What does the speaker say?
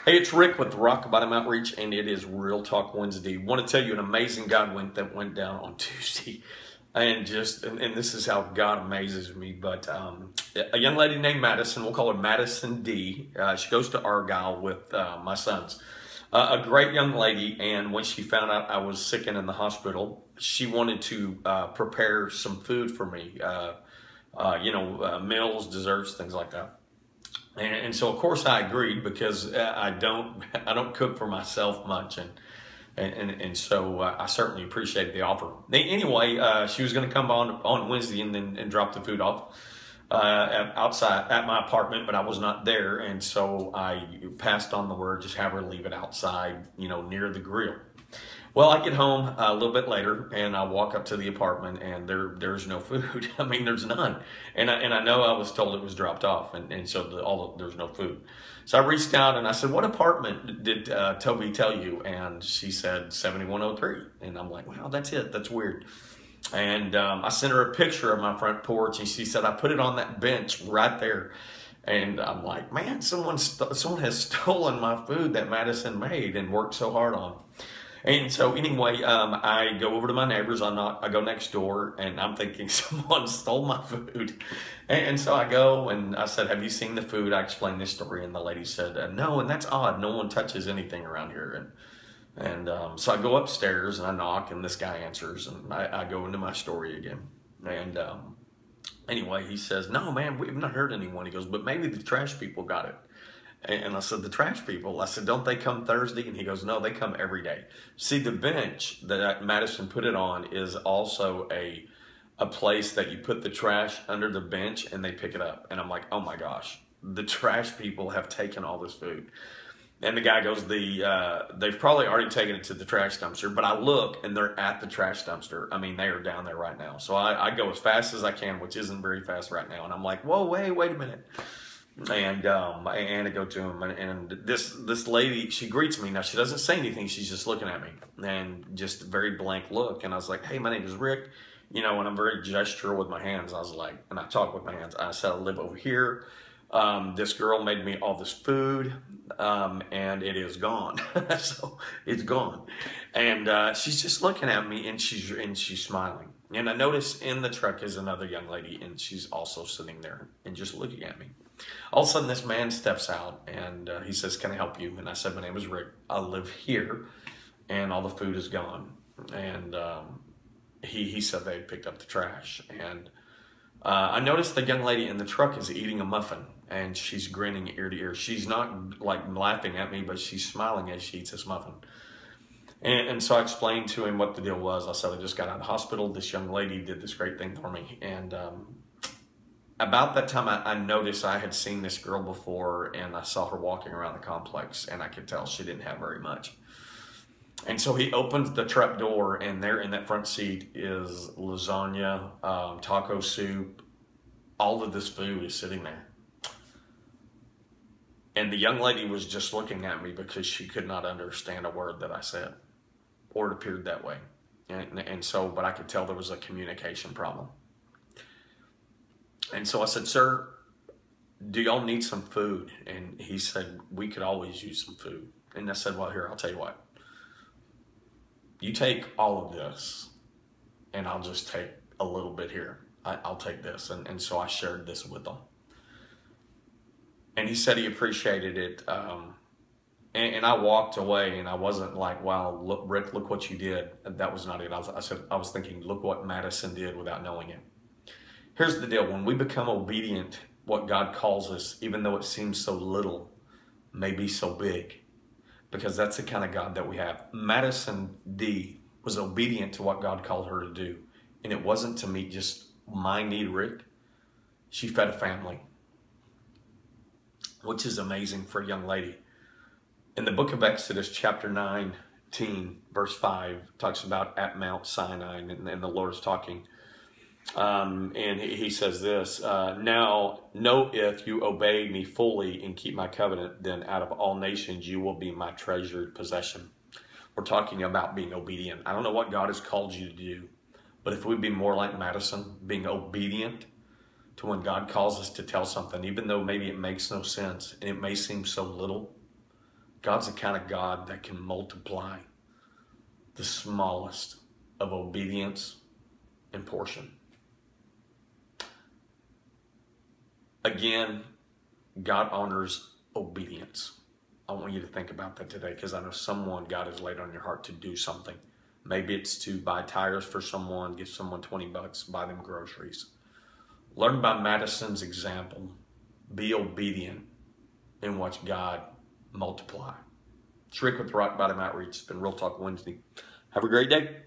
Hey, it's Rick with the Rock Bottom Outreach, and it is Real Talk Wednesday. Want to tell you an amazing God that went down on Tuesday, and this is how God amazes me. But a young lady named Maddison, we'll call her Maddison D. She goes to Argyle with my sons. A great young lady, and when she found out I was sick and in the hospital, she wanted to prepare some food for me. Meals, desserts, things like that. And so, of course, I agreed because I don't cook for myself much, and so I certainly appreciated the offer. Anyway, she was going to come on Wednesday and drop the food off outside at my apartment, but I was not there, and so I passed on the word, just have her leave it outside, near the grill. Well, I get home a little bit later, and I walk up to the apartment, and there's no food. I mean, there's none. And I know I was told it was dropped off, and so there's no food. So I reached out, and I said, what apartment did Toby tell you? And she said 7103. And I'm like, wow, that's it. That's weird. And I sent her a picture of my front porch, and she said, I put it on that bench right there. And I'm like, man, someone has stolen my food that Maddison made and worked so hard on. And so anyway, I go over to my neighbors. I go next door, and I'm thinking someone stole my food. And so I go and I said, have you seen the food? I explained this story, and the lady said, no, and that's odd. No one touches anything around here. And so I go upstairs and I knock, and this guy answers, and I go into my story again. And anyway, he says, no, man, we've not heard anyone. He goes, but maybe the trash people got it. And I said, the trash people? I said, don't they come Thursday? And he goes, no, they come every day. See, the bench that Maddison put it on is also a place that you put the trash under the bench and they pick it up. And I'm like, oh my gosh, the trash people have taken all this food. And the guy goes, they've probably already taken it to the trash dumpster, but I look and they're at the trash dumpster. I mean, they are down there right now. So I go as fast as I can, which isn't very fast right now. And I'm like, whoa, wait a minute. And I go to him, and this lady, she greets me. Now, she doesn't say anything. She's just looking at me, and just a very blank look. And I was like, hey, my name is Rick, and I'm very gestural with my hands. I was like, and I talk with my hands. I said, I live over here. This girl made me all this food, and it is gone. So it's gone. And she's just looking at me, and she's smiling. And I notice in the truck is another young lady, and she's also sitting there and just looking at me. All of a sudden, this man steps out, and he says, can I help you? And I said, my name is Rick. I live here, and all the food is gone. And he said they picked up the trash. And I noticed the young lady in the truck is eating a muffin, and she's grinning ear to ear. She's not like laughing at me, but she's smiling as she eats this muffin. And so I explained to him what the deal was. I said, I just got out of the hospital. This young lady did this great thing for me. And about that time, I noticed I had seen this girl before, and I saw her walking around the complex, and I could tell she didn't have very much. And so he opens the trap door, and there in that front seat is lasagna, taco soup. All of this food is sitting there. And the young lady was just looking at me because she could not understand a word that I said, or it appeared that way. But I could tell there was a communication problem. And so I said, sir, do y'all need some food? And he said, we could always use some food. And I said, well, here, I'll tell you what. You take all of this, and I'll just take a little bit here. I'll take this. And so I shared this with them. And he said he appreciated it. And I walked away, and I wasn't like, wow, look, Rick, look what you did. That was not it. I was thinking, look what Maddison did without knowing it. Here's the deal. When we become obedient, what God calls us, even though it seems so little, may be so big, because that's the kind of God that we have. Maddison D was obedient to what God called her to do, and it wasn't to meet just my need, Rick. She fed a family, which is amazing for a young lady. In the book of Exodus, chapter 19, verse 5, talks about at Mount Sinai, and the Lord is talking. And he says this, now know if you obey me fully and keep my covenant, then out of all nations you will be my treasured possession. We're talking about being obedient. I don't know what God has called you to do, but if we'd be more like Maddison, being obedient to when God calls us to tell something, even though maybe it makes no sense and it may seem so little, God's the kind of God that can multiply the smallest of obedience and portion. Again, God honors obedience. I want you to think about that today, because I know someone God has laid on your heart to do something. Maybe it's to buy tires for someone, give someone $20, buy them groceries. Learn by Maddison's example. Be obedient and watch God multiply. It's Rick with the Rock Bottom Outreach. It's been Real Talk Wednesday. Have a great day.